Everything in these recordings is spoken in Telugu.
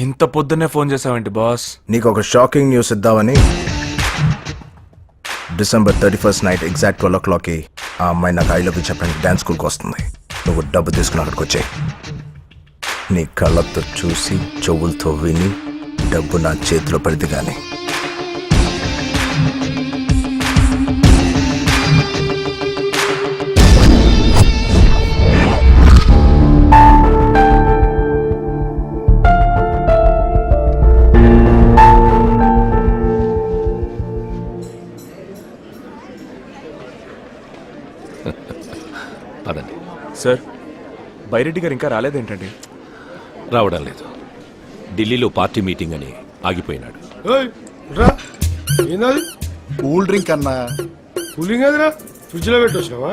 ఇంత పొద్దున్నే ఫోన్ చేసావేంటి బాస్? నీకు ఒక షాకింగ్ న్యూస్ ఇద్దామని. December 31st నైట్ ఎగ్జాక్ట్ 12 o'clockకి ఆ అమ్మాయి నాకు ఐ లవ్ యూ చెప్పడానికి డ్యాన్స్ స్కూల్కి వస్తుంది. నువ్వు డబ్బు తీసుకుని అక్కడికి వచ్చాయి. నీ కళ్ళతో చూసి చెవులతో విని డబ్బు నా చేతిలో పడితే కానీ పదండి. సార్, బైరెడ్డి గారు ఇంకా రాలేదేంటండి? రావడం లేదు. ఢిల్లీలో పార్టీ మీటింగ్ అని ఆగిపోయినాడు. కూల్ డ్రింక్ అన్నా. కూలింగ్ అదిరా, ఫ్రిడ్జ్ లో పెట్టొచ్చినావా?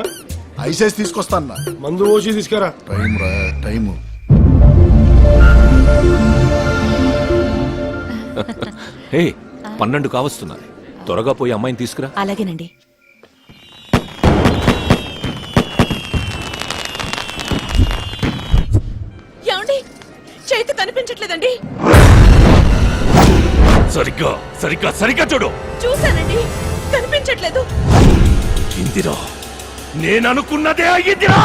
ఐసెస్ తీసుకొస్తా అన్నా. మందు పోసి తీసుకురా. టైం రా టైము. హే, 12 కావస్తున్నది. త్వరగా పోయి అమ్మాయిని తీసుకురా. అలాగేనండి. ఏమండి, చేతి కనిపించట్లేదండి. సరిగ్గా సరిగ్గా సరిగ్గా చూడు. చూశానండి, కనిపించట్లేదు. ఇందిరా, నేను అనుకున్నదే అయ్యిందిరా.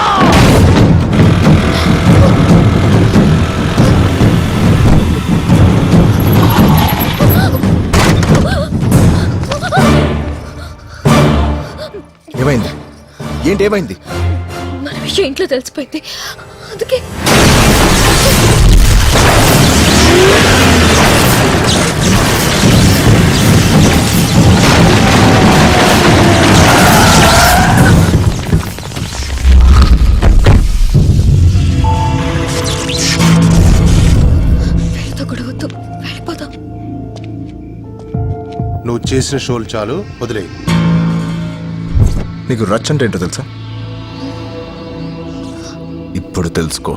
ఏమైంది? ఏంటి ఏమైంది? మన విషయం ఇంట్లో తెలిసిపోయింది, అందుకే. వీళ్ళతో గొడవద్దు, వెళ్ళిపోదాం. నువ్వు చేసిన షోలు చాలు, వదిలేయి. నీకు రచ్ అంటే ఏంటో తెలుసా? ఇప్పుడు తెలుసుకో.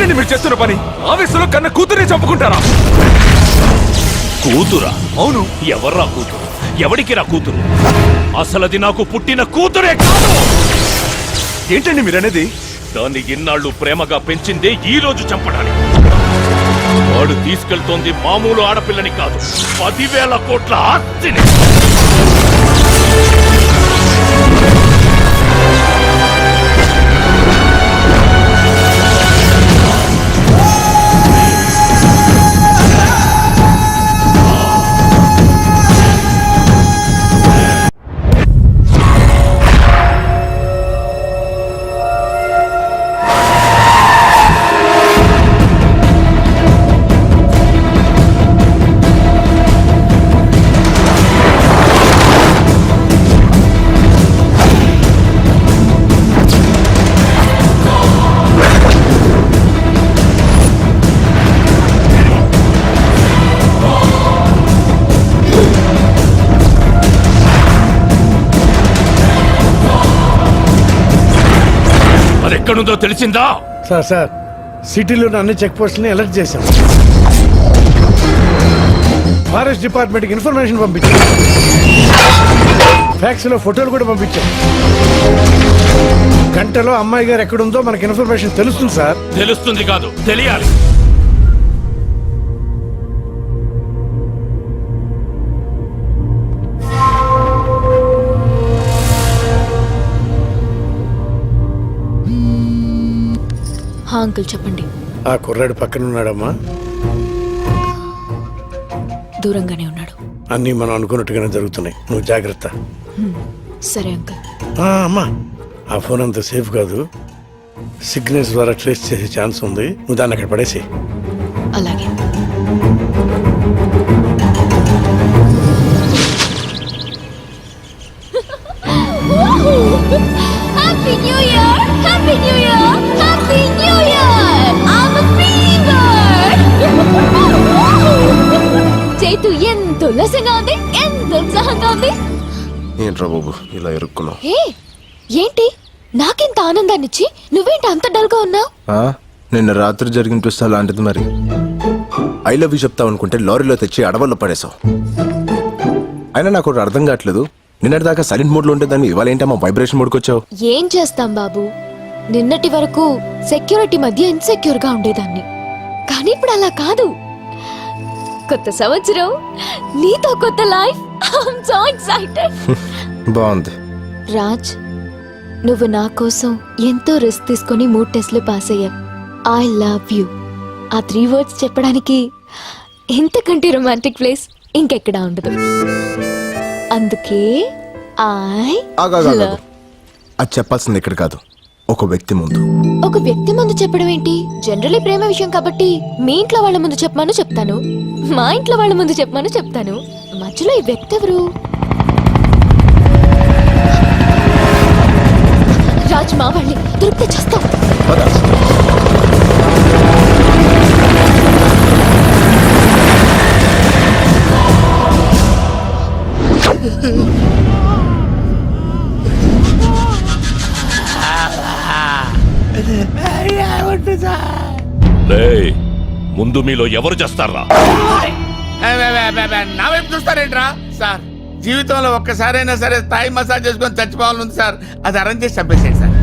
ఏంటండి మీరు చేస్తున్న పని? ఆవేశంలో కన్న కూతురే చంపుకుంటారా? కూతురా? అవును. ఎవర్రా కూతురు? ఎవడికి రా కూతురు? అసలది నాకు పుట్టిన కూతురే కాదు. ఏంటండి మీరనేది? దాన్ని ఇన్నాళ్ళు ప్రేమగా పెంచిందే ఈ రోజు చంపడానికి. వాడు తీసుకెళ్తోంది మామూలు ఆడపిల్లని కాదు, 10,000 కోట్ల ఆస్తిని. అది ఎక్కడుందో తెలిసిందా? సార్ సిటీలోని అన్ని చెక్ పోస్టులని అలర్ట్ చేశాం. ఫారెస్ట్ డిపార్ట్మెంట్కి ఇన్ఫర్మేషన్ పంపించాం. ఫ్యాక్స్ లో ఫోటోలు కూడా పంపించాం. గంటలో అమ్మాయి గారు ఎక్కడుందో మనకి ఇన్ఫర్మేషన్ తెలుస్తుంది సార్. తెలుస్తుంది కాదు, తెలియాలి. అంకుల్ చెప్పండి. ఆ కుర్రాడు పక్కన ఉన్నాడమ్మా. దూరంగానే ఉన్నాడు. అన్నీ మనం అనుకున్నట్టుగానే జరుగుతున్నాయి. నువ్వు జాగ్రత్త. సరే అంకుల్. అమ్మా, ఆ ఫోన్ అంత సేఫ్ కాదు. సిగ్నల్స్ ద్వారా ట్రేస్ చేసే ఛాన్స్ ఉంది. నువ్వు దాన్ని అక్కడ పడేసి. అలాగే. Happy New Year! Happy New Year! Happy New Year! I'm a fever! చేతు ఎంత ఉల్లాసంగా ఉంది, ఎంత ఉత్సాహంగా ఉంది. ఏంట్రా బాబు ఇలా ఇరుక్కున్నావు? హే, ఏంటి నాకెంత ఆనందాన్నిచ్చి నువ్వేంటి అంత డల్గా ఉన్నావు? నిన్న రాత్రి జరిగిన ట్విస్ట్ అలాంటిది. మరి ఐ లవ్ యూ చెప్తావు అనుకుంటే లారీలో తెచ్చి అడవుల్లో పడేసావు. అయినా నాకు ఒకటి అర్థం కావట్లేదు. నిన్నటి దాకా సైలెంట్ మోడ్ లో ఉండేదాన్ని ఇవాళ ఏంటమ్మా వైబ్రేషన్ మోడ్కి వచ్చావు? ఏం చేస్తాం బాబు, నిన్నటి వరకు సెక్యూరిటీ మధ్య ఇన్సెక్యూర్ గా ఉండేదాన్ని. కానీ ఇప్పుడు అలా కాదు. కొత్త సంవత్సరం, నీతో కొత్త లైఫ్. I'm so excited. బాగుంది. రాజ్, నువ్వు నా కోసం ఎంతో రిస్క్ తీసుకొని 3 టెస్ట్లు పాస్ అయ్యావు. I love you. ఆ 3 words చెప్పడానికి ఇంతకంటే రొమాంటిక్ ప్లేస్ ఇంకెక్కడా ఉండదు. అందుకే అది చెప్పాల్సింది ఇక్కడ కాదు, ఒక వ్యక్తి ముందు. ఒక వ్యక్తి ముందు చెప్పడం ఏంటి? జనరలీ ప్రేమ విషయం కాబట్టి మీ ఇంట్లో వాళ్ళ ముందు చెప్పమని చెప్తాను, మా ఇంట్లో వాళ్ళ ముందు చెప్పమని చెప్తాను. మధ్యలో ఈ వ్యక్తి ఎవరు? రాజ్, మా వాళ్ళని దొరికితే చేస్తాం. రేయ్, ముందు మీలో ఎవరు చేస్తారా? నా వైపు చూస్తారేంట్రా సార్? జీవితంలో ఒక్కసారైనా సరే థాయ్ మసాజ్ చేసుకొని చచ్చిపోవాలని సార్. అది అరేంజ్ చేసి చంపేసేయండి సార్.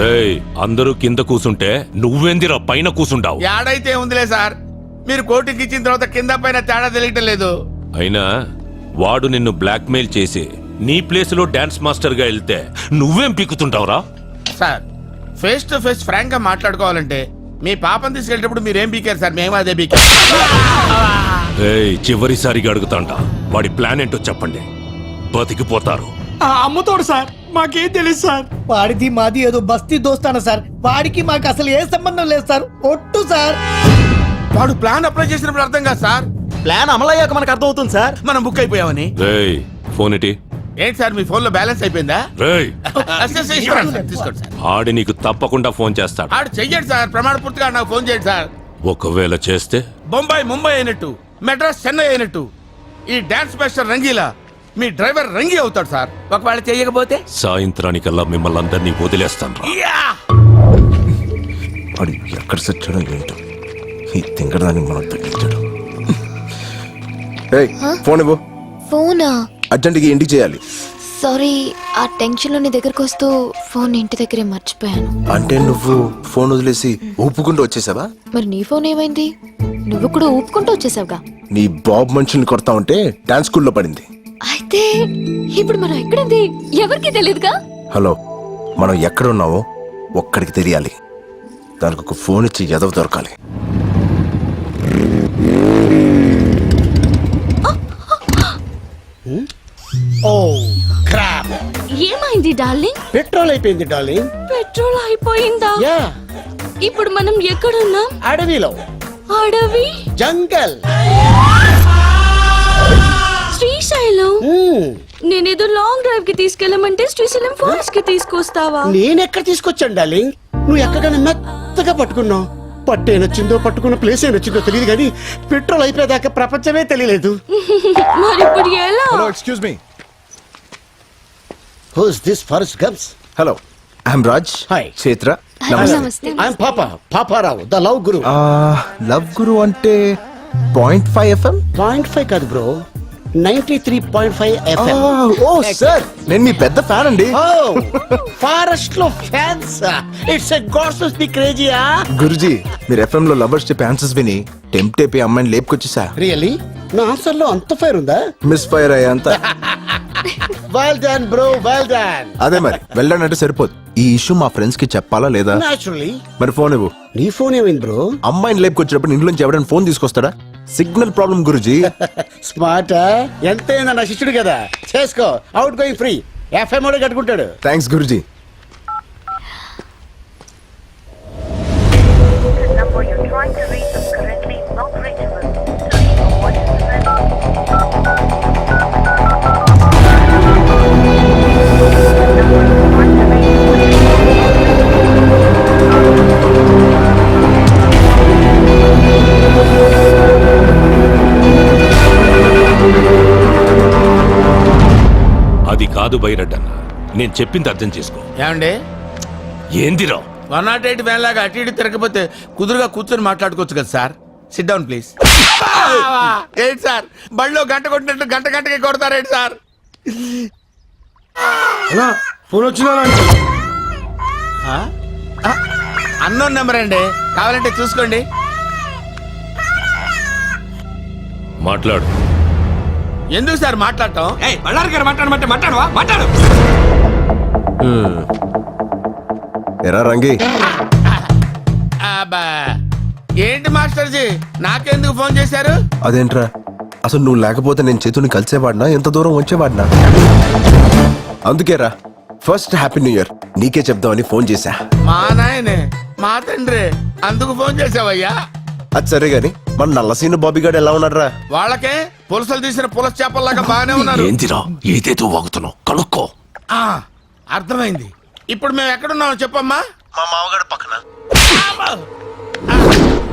రేయ్, అందరూ కింద కూసుంటే నువ్వేందిరా పైన కూసుండావు? ఏడైతే ఉందిలే సార్, మీరు కోటికి ఇచ్చిన తర్వాత కింద పైన తేడా తెలియటం లేదు. అయినా వాడు నిన్ను బ్లాక్మెయిల్ చేసి నీ ప్లేస్ లో డాన్స్ మాస్టర్ గా వెళ్తే నువ్వేం పీకుతుంటావురా? Sir, face to face frank గా మాట్లాడుకోవాలంటే మీ పాపం తీసుకెళ్ళేటప్పుడు మీరేం పీకారు సార్? మేము అదే పీకారు. ఏయ్, చివరిసారిగా అడుగుతాంట, వాడి ప్లాన్ ఏంటో చెప్పండి, బతికిపోతారు. అమ్ముతోడు సార్, మాకేం తెలియదు సార్. వాడిది మాది ఏదో బస్తీ దోస్తాన సార్. వాడికి మాకు అసలు ఏ సంబంధం లేదు సార్. ఒట్టు సార్. వాడు ప్లాన్ అప్లై చేసినప్పుడు అర్థం కాదు సార్. ప్లాన్ అమలయ్యాక మనకు అర్థం అవుతుంది సార్. మనం బుక్ అయిపోయామని. రేయ్, ఫోన్ ఇటీ. ఏంటి సార్, మీ ఫోన్ లో బ్యాలెన్స్ అయిపోయిందా? రేయ్, తీసుకోండి సార్. ఆడి నీకు తప్పకుండా ఫోన్ చేస్తాడు. ఆడు చెయ్యండి సార్, ప్రమాణ పూర్తిగా నాకు ఫోన్ చేయండి సార్. ఒకవేళ చేస్తే బొంబాయి ముంబై అయినట్టు, మెడ్రాస్ చెన్నై అయినట్టు ఈ డాన్స్ మాస్టర్ రంగీలా మీ డ్రైవర్ రంగి అవుతాడు సార్. ఒకవేళ చేయకపోతే సాయంత్రానికల్లా మిమ్మల్ని అందరినీ వదిలేస్తాను. వాడు ఎక్కడ సచ్చాడో ఏంటో ఈ తింగరదానికి మనం తగ్గించాడు. ఏయ్ ఫోన్ ఇవ్వు, ఫోనా? అర్జెంట్గా ఇంటికి చేయాలి. సారీ, ఆ టెన్షన్లో నీ దగ్గరకు వస్తూ ఫోన్ ఇంటి దగ్గరే మర్చిపోయాను. అంటే నువ్వు ఫోన్ వదిలేసి ఊపుకుంటూ వచ్చేసావా? మరి నీ ఫోన్ ఏమైంది? నువ్వు కూడా ఊపుకుంటూ వచ్చేసావుగా. నీ బాబు మనుషుల్ని కొడతా ఉంటే డాన్స్ స్కూల్లో పడింది. అయితే ఇప్పుడు మనం ఎక్కడుంది ఎవరికి తెలియదుగా. హలో, మనం ఎక్కడున్నావో ఒక్కడికి తెలియాలి. దానికి ఒక ఫోన్ ఇచ్చి ఎదవ దొరకాలి. ఓ క్రాప్, ఏమైంది డార్లింగ్? పెట్రోల్ అయిపోయింది డార్లింగ్. పెట్రోల్ అయిపోయిందా? యా, ఇప్పుడు మనం ఎక్కడున్నాం? అడవిలో, అడవి, జంగల్. శ్రీశైలం. నేనేదో లాంగ్ డ్రైవ్ కి తీసుకెళ్ళమంటే శ్రీశైలం ఫారెస్ట్ కి తీసుకొస్తావా? నేనెక్కడ తీసుకొచ్చాను డార్లింగ్? నువ్వు ఎక్కగానే మెత్తగా పట్టుకున్నావు. పట్టే నచ్చిందో పట్టుకున్న ప్లేస్ ఏ నచ్చిందో తెలియదు కానీ పెట్రోల్ అయిపోయేదాకా ప్రపంచమే తెలియలేదు. మరి ఇప్పుడు ఎలా? Hello, excuse me. Who's this forest gums? Hello, I'm Raj. Hi. Chaitra. నమస్తే. I'm Paparao the love guru. Love guru అంటే 0.5 FM. 0.5 కాదు బ్రో, 93.5 FM. ఓ సార్, నేను మీ పెద్ద ఫ్యాన్ అండి. ఫారెస్ట్ లో fans, it's a gods the క్రేజీయా. గురుజీ, మీరు FM లో లవర్స్ చెప్పే ఆన్సర్స్ విని టెంప్ట్ అయిపోయి అమ్మాయిని లేపుకొచ్చేసా. రియల్లీ? నా ఆన్సర్ లో అంత ఫైర్ ఉందా? మిస్ ఫైర్ అయ్యేంత. Well done bro, well done. అదే మరి, వెళ్ళానంటే సరిపోదు. ఈ ఇష్యూ మా ఫ్రెండ్స్ కి చెప్పాలా లేదా? నాచురల్లీ. మరి ఫోన్ ఇవ్వు. నీ ఫోన్ ఏమైంది బ్రో? అమ్మాయిని లేపుకొచ్చినప్పుడు ఇంట్లోంచి ఎవరైనా ఫోన్ తీసుకొస్తాడా? సిగ్నల్ ప్రాబ్లం గురుజీ. స్మార్ట్, ఎంతైనా నా శిష్యుడు కదా, చేసుకో. అవుట్ గోయింగ్ ఫ్రీ, FM కూడా కట్టుకుంటాడు. థ్యాంక్స్ గురుజీ. number you're trying to reach is currently not reachable. To leave a voice message. అది కాదు బైరడ్డన్న, నేను చెప్పింది అర్థం చేసుకో. ఏమండి, ఏందిరా 108 వ్యాన్ లాగా అటు ఇటు తిరగకపోతే కుదురుగా కూర్చొని మాట్లాడుకోవచ్చు కదా సార్. SIT down please. ఏంటి సార్, బళ్ళో గంట కొట్టినట్టు గంట గంటకి కొడతారేంటి సార్? ఫోన్ వచ్చినా అన్నోన్ నెంబర్ అండి, కావాలంటే చూసుకోండి. మాట్లాడు. ఎందుకు సార్ మాట్లాడటం? బళ్ళారి గారు మాట్లాడమంటే మాట్లాడవా? మాట్లాడు. ఎరా రంగి, అబ్బా, ఏంటి మాస్టర్జీ నాకెందుకు ఫోన్ చేశారు? అదేంట్రా, అసలు నువ్వు లేకపోతే నేను చేతుని కలిసేవాడినా, ఎంత దూరం వచ్చేవాడినా? అందుకేరా ఫస్ట్ హ్యాపీ న్యూ ఇయర్ నీకే చెప్దామని ఫోన్ చేశా. మా నాయనే, మా తండ్రి, అందుకు ఫోన్ చేసావయ్యా? అది సరే గాని మన నల్లసీను బాబీగాడు ఎలా ఉన్నాడ్రా? వాళ్ళకే పులసలు తీసిన పులస చేపల్లాగా బాగానే ఉన్నారు. ఏందిరా ఏదేదో వాగుతున్నావు, కనుక్కో. ఆ, అర్థమైంది. ఇప్పుడు మేము ఎక్కడున్నామో చెప్పమ్మా. మా మామగాడు పక్కన.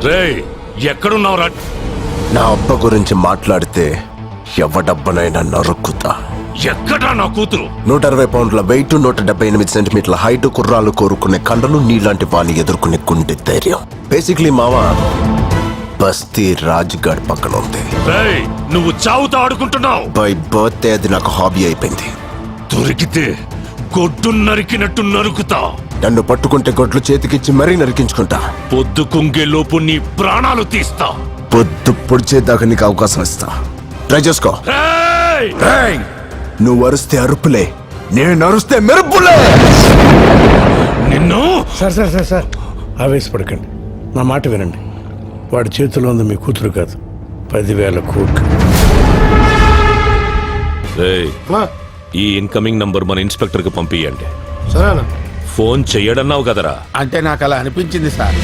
రేయ్, ఎక్కడున్నావురా? నా అబ్బ గురించి మాట్లాడితే ఎవడబ్బనైనా నరుక్కుతా. ఎక్కడా నా కూతురు? 160 పౌండ్ల వెయిట్, 178 సెంటీమీటర్ల హైట్, కుర్రాలు కోరుకునే కండలు, నీలాంటి వాణ్ణి ఎదుర్కొనే గుండె ధైర్యం. బేసిక్లీ మావా బస్తీ రాజ్గాడ్ పక్కన ఉంది. రేయ్, నువ్వు చావుతో ఆడుకుంటున్నావు. బై బర్త్డే అది నాకు హాబీ అయిపోయింది. దొరికితే గొడ్డు నరికినట్టు నరుకుతా. నన్ను పట్టుకుంటే గొడ్లు చేతికిచ్చి మరీ నరికించుకుంటా. పొద్దు కుంగేలోపు నీ ప్రాణాలు తీస్తా. పొద్దు పొడిచేదాకా నీకు అవకాశం ఇస్తా. ట్రై చేసుకో. రేయ్! నువ్వు అరుస్తే అరుపులే, నేను అరుస్తే మెరుపులే. నిన్ను సార్ సార్ సార్ సార్ ఆవేశపడకండి, నా మాట వినండి. వాడి చేతిలో ఉంది మీ కూతురు కాదు, 10,000 కోట్లు. రేయ్, ఈ ఇన్కమింగ్ నంబర్ మన ఇన్స్పెక్టర్ కి పంపియండి. సరేనా? ఫోన్ చెయ్యడన్నావు కదరా? అంటే నాకు అలా అనిపించింది సార్.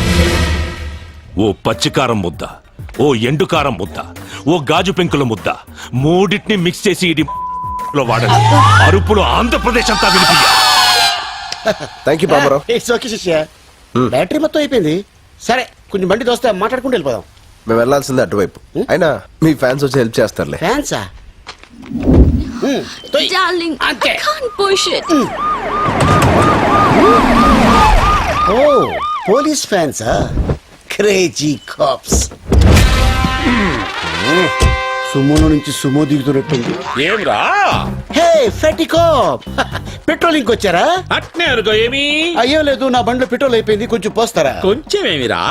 ఓ పచ్చికారం ముద్ద, ఓ ఎండుకారం ముద్ద, ఓ గాజు పెంకుల ముద్ద, మూడింటిని మిక్స్ చేసి ఇది లో వాడండి. అరుపులు ఆంధ్రప్రదేశ్ అంతా వినిపించాలి. Thank you Baburao. It's okay శిష్య, బ్యాటరీ మొత్తం అయిపోయింది. సరే, కొంచెం బండి దోస్తే మాట్లాడుకుంటూ వెళ్ళిపోదాం. మేము వెళ్ళాల్సిందే అటువైపు. అయినా మీ ఫ్యాన్స్ వచ్చి హెల్ప్ చేస్తారులే. ఫ్యాన్సా? Darling, I can't push it. ఓ పోలీస్ ఫ్యాన్సా? Crazy cops. సుమోలో నుంచి సుమో దిగుతున్నట్టుంది. ఏమ్రా హే ఫెటీ కాప్, పెట్రోలింగ్ వచ్చారా? అట్నే అనుకో. ఏమి అయ్యో లేదు, నా బండిలో పెట్రోల్ అయిపోయింది, కొంచెం పోస్తారా? కొంచెం ఏమిరా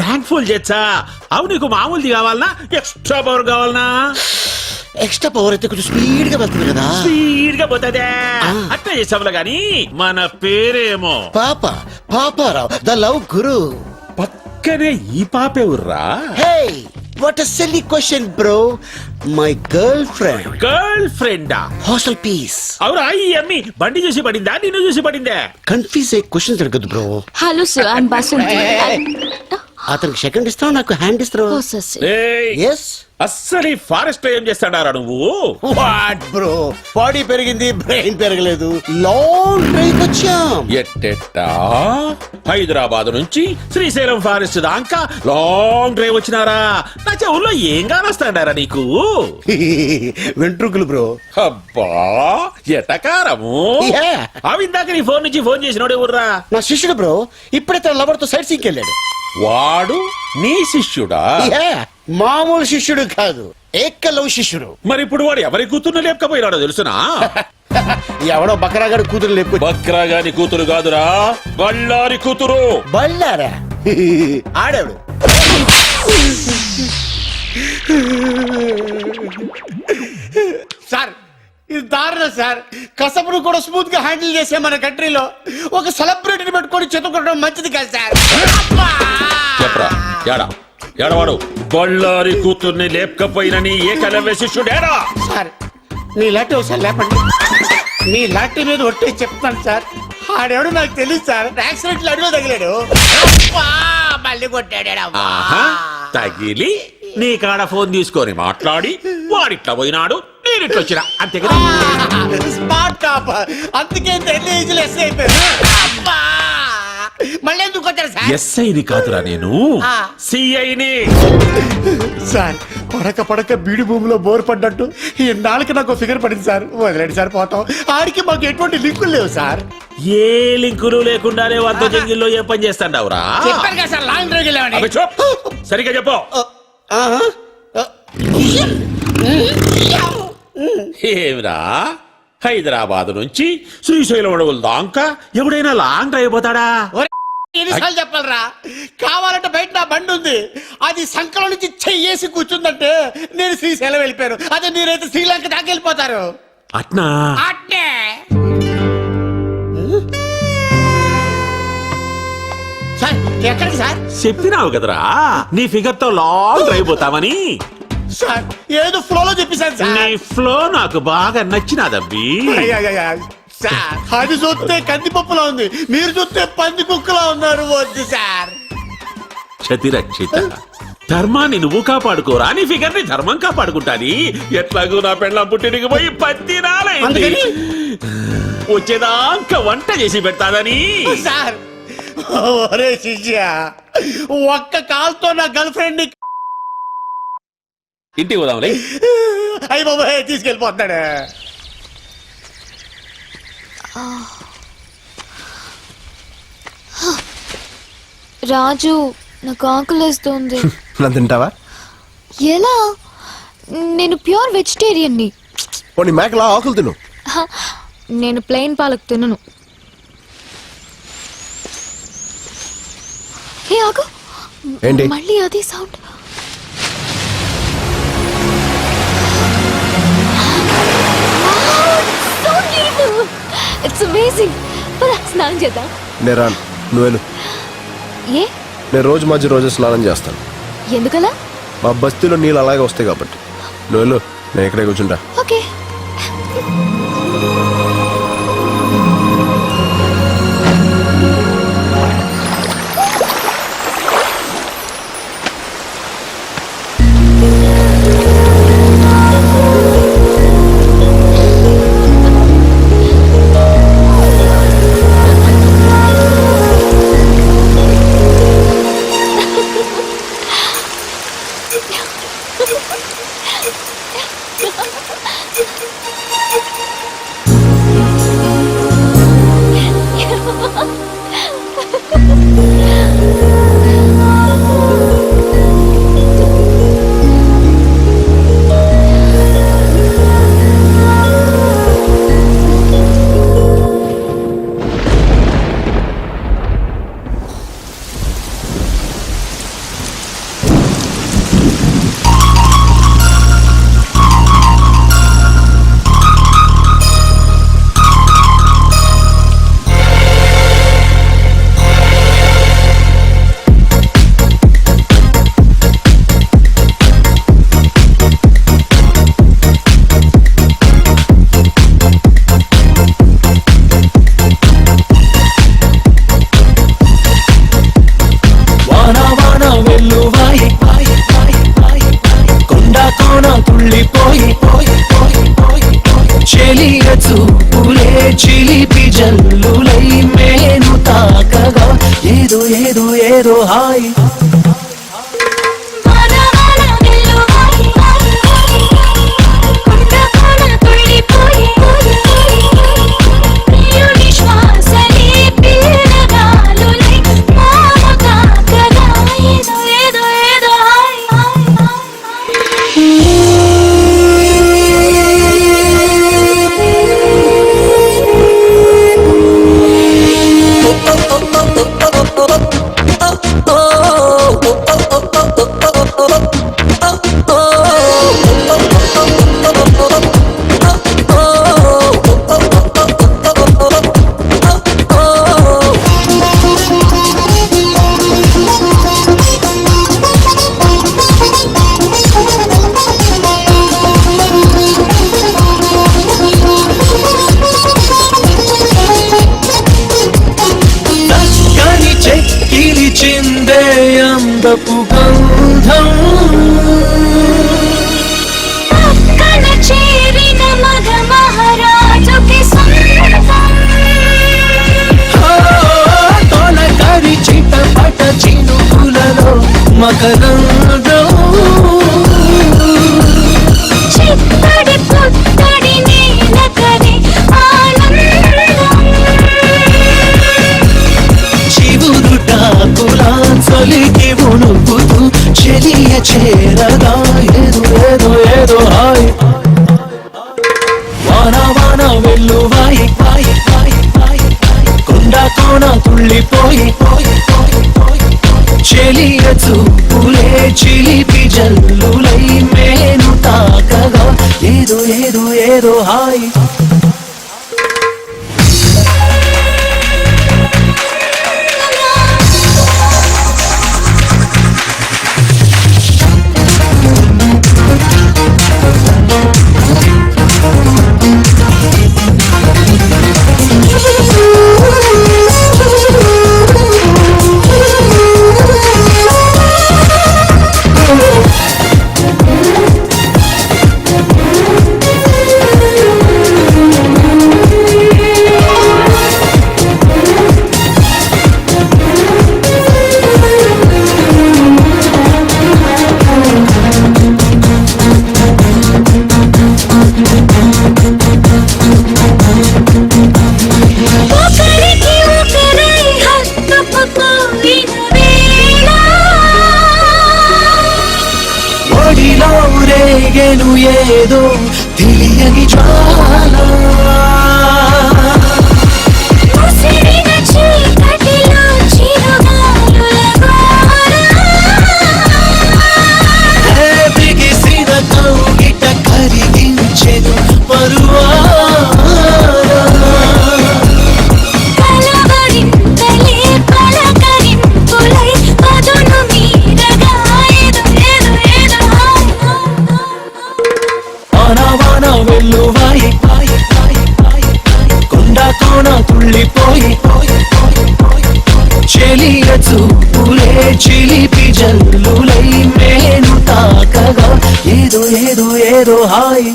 ట్యాంక్ ఫుల్ చేచ్చా. అవు నీకు మామూలుది కావాలనా ఎక్స్ట్రా పవర్ కావాలనా? ఎక్స్ట్రా పవర్ అయితే కొంచెం స్పీడ్ గా వెళ్తుంది కదా. స్పీడ్ గా పోతుందే. అట్లా చేసావులా గాని మన పేరేమో పాపారావు ద లవ్ గురు. పక్కనే ఈ పాపేవుర్రా? Hey what a silly question bro. My girlfriend. Girl ఫ్రెండా? Hostel piece. అవురా ఈ అమ్మి బండి చూసి పడిందా నిన్ను చూసి పడిందే? కన్ఫ్యూజ్ అయ్యి క్వశ్చన్ అడగద్దు bro. Hello sir, I'm Basanti. అతనికి సెకండ్ ఇస్తావు, నాకు హ్యాండ్ ఇస్తావు. ఏయ్, ఎస్. అస్సలు ఈ ఫారెస్ట్ లో ఏం చేస్తాడారా నువ్వు? వాట్ బ్రో, బాడీ పెరిగింది, బ్రెయిన్ పెరగలేదు. లాంగ్ డ్రైవ్ వచ్చాం. ఎట్టెట్టా హైదరాబాద్ నుంచి శ్రీశైలం ఫారెస్ట్ దాకా లాంగ్ డ్రైవ్ వచ్చినారా? నా చెవుల్లో ఏం కానొస్తాడారా నీకు? వెంట్రుకలు బ్రో. అబ్బా ఎటకారము. Yeah. అవిందాక నీ ఫోన్ నుంచి ఫోన్ చేసినోడు ఎవర్రా? నా శిష్యుడు బ్రో, ఇప్పుడే తన లవర్ తో సైట్ సీకి వెళ్ళాడు. వాడు నీ శిష్యుడా? Yeah. మామూలు శిష్యుడు కాదు, ఏకలవ్ శిష్యుడు. మరి ఇప్పుడు వాడు ఎవరి కూతుర్ని లేపకపోయినాడో తెలుసునా? ఎవడో బకరాగాడు కూతురు లేపు. బక్రాగాని కూతురు కాదురా, బళ్ళారి కూతురు. బళ్ళారా? ఆడాడు. సార్ ఇది దారుణం సార్. కసపును కూడా స్మూత్ గా హ్యాండిల్ చేసే మన కంట్రీలో ఒక సెలబ్రిటీని పెట్టుకొని చెతుకోవడం మంచిది కాదు సార్. చెప్పరా యాడా ఎడవాడు? బళ్ళారి కూతుర్ని లేపకపోయినని ఏకలవ్య శిష్యుడేరా? సార్ నీ లాంటి ఒకసారి లేపండి. మీ లాంటి మీద ఒట్టే చెప్తాను సార్. ఆడెవడు నాకు తెలియదు సార్. యాక్సిడెంట్ అడుగు తగిలాడు, మళ్ళీ కొట్టాడు. ఆహా, తగిలి నీ కాడ ఫోన్ తీసుకొని మాట్లాడి వాడిట్లా పోయినాడు, నేనిట్లా వచ్చినా, అంతే కదా? Smart top. అందుకే ఏజ్లో ఎస్ అయిపోయారు. మళ్ళీ ఎందుకు వచ్చారు సార్? ఎస్ఐని కాదురా నేను, సిఐని. సార్ పడక బీడి భూమిలో బోర్ పడ్డట్టు ఈ నాలుగు నాకు ఫిగర్ పడింది సార్. వదిలేండి సార్, పోతాం. ఆడికి మాకు ఎటువంటి లింకులు లేవు సార్. ఏ లింకులు లేకుండానే వంద జంగిల్లో ఏ పని చేస్తాండావురా? చెప్పారు కదా సార్, లాంగ్ డ్రైవ్ వెళ్ళామని. అబ్బే చూప్, సరిగ్గా చెప్పు. ఏమిరా హైదరాబాద్ నుంచి శ్రీశైలం అడవుల దాకా ఎవడైనా లాంగ్ డ్రైవ్ పోతాడా? ఎన్నిసార్లు చెప్పాలరా? కావాలంటే బయట నా బండి ఉంది, అది సంకలం నుంచి చెయ్యేసి కూర్చుందంటే నేను శ్రీశైలం వెళ్ళిపోయాను. అదే మీరైతే శ్రీలంక దాకా వెళ్ళిపోతారు. అట్నా? అట్నే. సార్ ఎక్కడికి సార్? చెప్పినావు కదరా నీ ఫిగర్ తో లాంగ్ డ్రైవ్ పోతామని. సార్ ఏదో ఫ్లోలో చెప్పేశాను సార్. నీ ఫ్లో నాకు బాగా నచ్చినాదబ్బి. సార్ అది చూస్తే కందిపప్పులా ఉంది, మీరు చూస్తే పంది కుక్కలా ఉన్నారు. వద్దు సార్. క్షతిరక్షిత, ధర్మాన్ని నువ్వు కాపాడుకోరా, నీ ఫిగర్ ని ధర్మం కాపాడుకుంటాది. ఎట్లాగూ నా పెళ్ళం పుట్టినకి పోయి 10 నాలైంది, వచ్చేదాకా వంట చేసి పెడతాదని. సార్ ఒరే శిష్య, ఒక్క కాల్తో నా గర్ల్ ఫ్రెండ్ ని ఇంటికి పోదాంలే. అయ్యి బాబాయ్ తీసుకెళ్ళిపోతాడు. రాజు, నాకు ఆకలేస్తుంది. నన్ను తింటావా? ఎలా? నేను ప్యూర్ వెజిటేరియన్ని. పోనీ మేకలా ఆకులు తిను. నేను ప్లెయిన్ పాలక్ తినను. ఏ ఆగు, ఏంటి? మళ్ళీ అదే సౌండ్. It's amazing. స్నానం చేద్దాం. నేను రాను, నువ్వు వెళ్ళు. ఏ? నేను రోజు స్నానం చేస్తాను. ఎందుకలా? మా బస్తీలో నీళ్ళు అలాగే వస్తాయి కాబట్టి. నువ్వు వెళ్ళు, నేను ఇక్కడే కూర్చుంటా. ఓకే. తుళ్ళిపోయి చెలియ చూపులే చిలిపి జల్లులై మేను తాకగా ఏదో ఏదో ఏదో హాయి అందపు గంధం పక్కన చేరిన మగ మహారాజుకి తొలకరి చిటపట చినుకులలో మకరందం చిత్తడి పుత్తడి నీలకరి ఆనందం చివురుటాకులా చలికి ఉణుకుతూ చెలియ చేరగా ఏదో ఏదో ఏదో హాయ్ వాన వాన వెల్లువాయి కొండ కోన తుళ్ళిపోయి చెలియ చూపులే చిలిపి జల్లులై మేను తాకగా ఏదో ఏదో ఏదో హాయ్ రేగెను ఏదో తెలియని జ్వాల బిగిసిన కౌగిట కరిగించెను పరువా వెల్లువాయి కొండ కోన తుళ్ళిపోయి చెలియ చూపులే చిలిపి జల్లులై మేను తాకగా ఏదో ఏదో ఏదో హాయ్